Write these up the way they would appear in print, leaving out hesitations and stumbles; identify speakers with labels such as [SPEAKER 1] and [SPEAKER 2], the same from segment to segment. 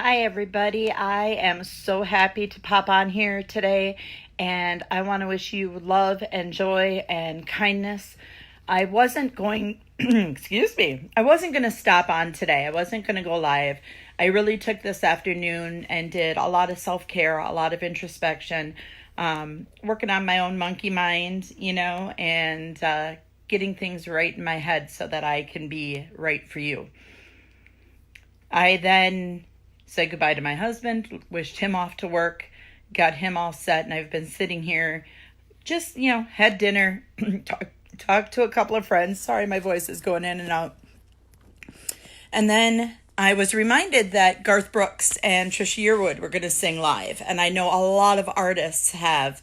[SPEAKER 1] Hi, everybody. I am so happy to pop on here today, and I want to wish you love and joy and kindness. I wasn't going, excuse me, I wasn't going to stop on today. I wasn't going to go live. I really took this afternoon and did a lot of self care, a lot of introspection, working on my own monkey mind, and getting things right in my head so that I can be right for you. I then said goodbye to my husband, wished him off to work, got him all set, and I've been sitting here just, had dinner, talked to a couple of friends. Sorry, my voice is going in and out. And then I was reminded that Garth Brooks and Trisha Yearwood were going to sing live. And I know a lot of artists have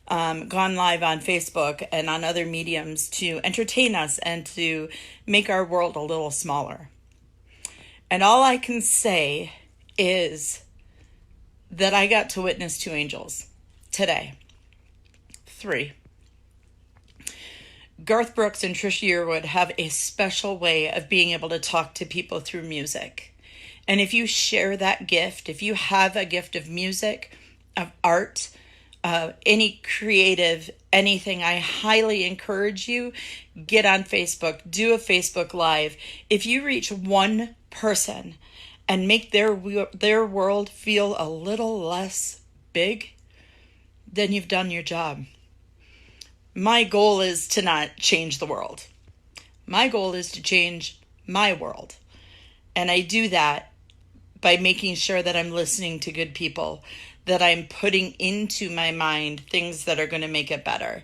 [SPEAKER 1] gone live on Facebook and on other mediums to entertain us and to make our world a little smaller. And all I can say is that I got to witness 2 angels today. 3. Garth Brooks and Trisha Yearwood have a special way of being able to talk to people through music. And if you share that gift, if you have a gift of music, of art, any creative, anything, I highly encourage you, get on Facebook, do a Facebook Live. If you reach one person and make their world feel a little less big, then you've done your job. My goal is to not change the world. My goal is to change my world. And I do that by making sure that I'm listening to good people, that I'm putting into my mind things that are going to make it better.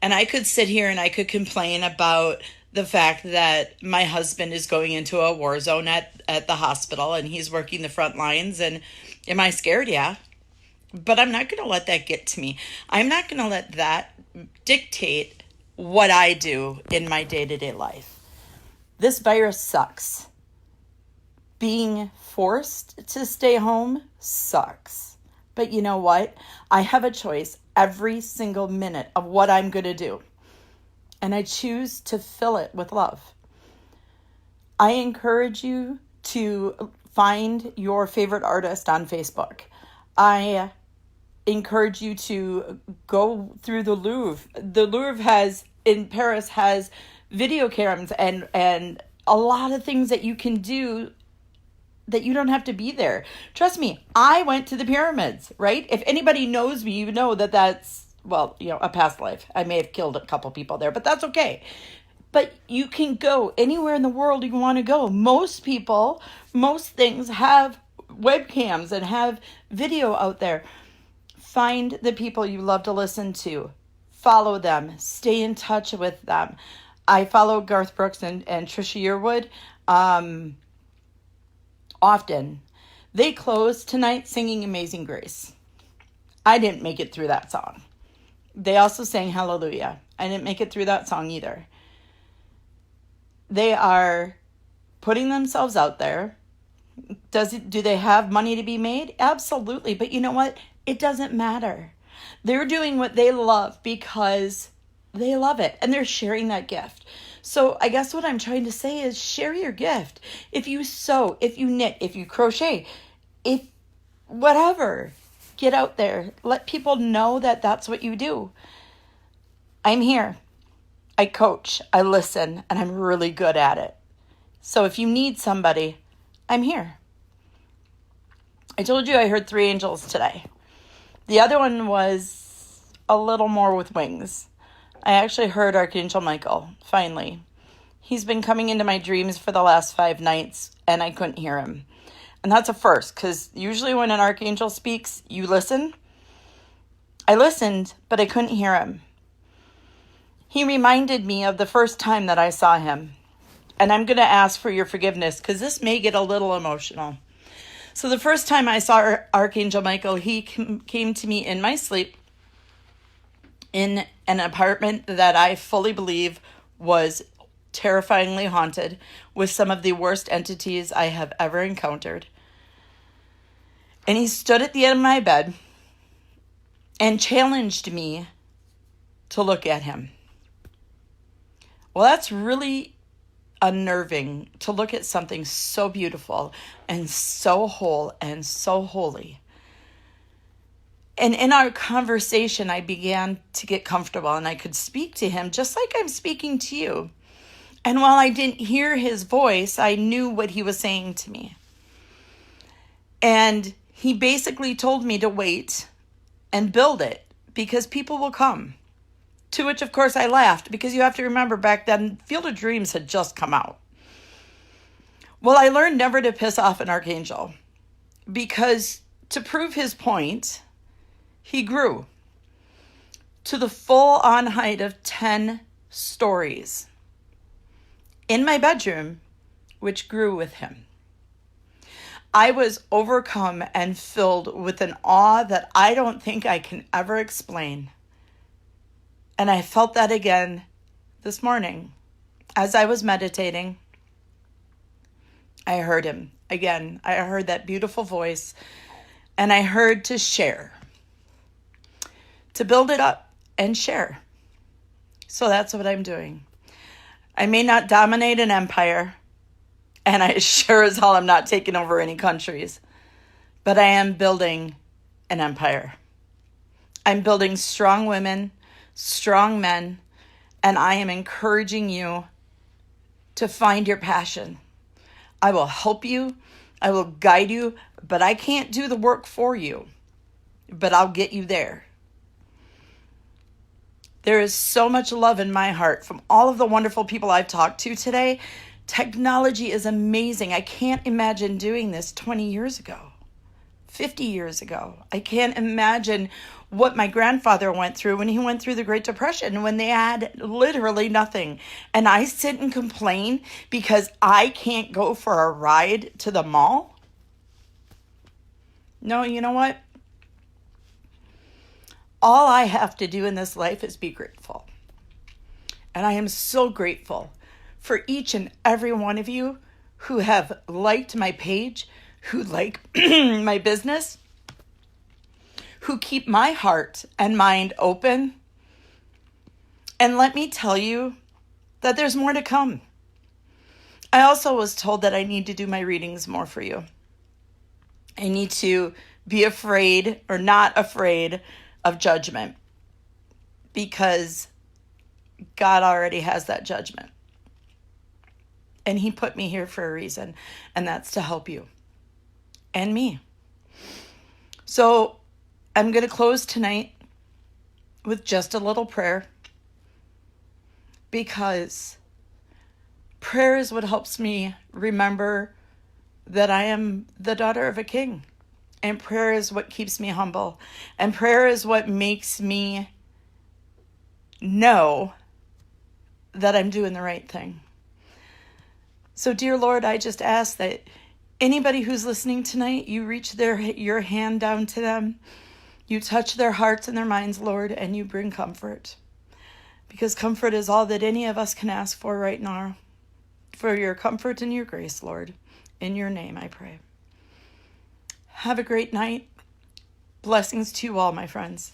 [SPEAKER 1] And I could sit here and I could complain about the fact that my husband is going into a war zone at the hospital and he's working the front lines. And am I scared? Yeah. But I'm not going to let that get to me. I'm not going to let that dictate what I do in my day-to-day life. This virus sucks. Being forced to stay home sucks. But you know what? I have a choice every single minute of what I'm going to do. And I choose to fill it with love. I encourage you to find your favorite artist on Facebook. I encourage you to go through the Louvre. The Louvre in Paris has video cameras and a lot of things that you can do that you don't have to be there. Trust me, I went to the pyramids, right? If anybody knows me, you know that that's, a past life. I may have killed a couple people there, but that's okay. But you can go anywhere in the world you want to go. Most things have webcams and have video out there. Find the people you love to listen to. Follow them. Stay in touch with them. I follow Garth Brooks and Trisha Yearwood often. They closed tonight singing Amazing Grace. I didn't make it through that song. They also sang Hallelujah. I didn't make it through that song either. They are putting themselves out there. Do they have money to be made? Absolutely. But you know what? It doesn't matter. They're doing what they love because they love it. And they're sharing that gift. So I guess what I'm trying to say is share your gift. If you sew, if you knit, if you crochet, if whatever, get out there. Let people know that that's what you do. I'm here. I coach, I listen, and I'm really good at it. So if you need somebody, I'm here. I told you I heard 3 angels today. The other one was a little more with wings. I actually heard Archangel Michael, finally. He's been coming into my dreams for the last 5 nights, and I couldn't hear him. And that's a first, because usually when an archangel speaks, you listen. I listened, but I couldn't hear him. He reminded me of the first time that I saw him. And I'm going to ask for your forgiveness, because this may get a little emotional. So the first time I saw Archangel Michael, he came to me in my sleep in an apartment that I fully believe was terrifyingly haunted with some of the worst entities I have ever encountered. And he stood at the end of my bed and challenged me to look at him. Well, that's really unnerving to look at something so beautiful and so whole and so holy. And in our conversation, I began to get comfortable and I could speak to him just like I'm speaking to you. And while I didn't hear his voice, I knew what he was saying to me. And he basically told me to wait and build it because people will come. To which, of course, I laughed because you have to remember back then, Field of Dreams had just come out. Well, I learned never to piss off an archangel because to prove his point, he grew to the full-on height of 10 stories in my bedroom, which grew with him. I was overcome and filled with an awe that I don't think I can ever explain. And I felt that again this morning. As I was meditating, I heard him again. I heard that beautiful voice, and I heard to share, to build it up and share. So that's what I'm doing. I may not dominate an empire, and I sure as hell am not taking over any countries, but I am building an empire. I'm building strong women, strong men, and I am encouraging you to find your passion. I will help you. I will guide you, but I can't do the work for you, but I'll get you there. There is so much love in my heart from all of the wonderful people I've talked to today. Technology is amazing. I can't imagine doing this 20 years ago, 50 years ago. I can't imagine what my grandfather went through when he went through the Great Depression, when they had literally nothing. And I sit and complain because I can't go for a ride to the mall. No, you know what? All I have to do in this life is be grateful. And I am so grateful for each and every one of you who have liked my page, who like my business, who keep my heart and mind open. And let me tell you that there's more to come. I also was told that I need to do my readings more for you. I need to be afraid or not afraid of judgment because God already has that judgment. And he put me here for a reason, and that's to help you and me. So I'm going to close tonight with just a little prayer because prayer is what helps me remember that I am the daughter of a king. And prayer is what keeps me humble. And prayer is what makes me know that I'm doing the right thing. So, dear Lord, I just ask that anybody who's listening tonight, you reach your hand down to them. You touch their hearts and their minds, Lord, and you bring comfort. Because comfort is all that any of us can ask for right now. For your comfort and your grace, Lord. In your name, I pray. Have a great night. Blessings to you all, my friends.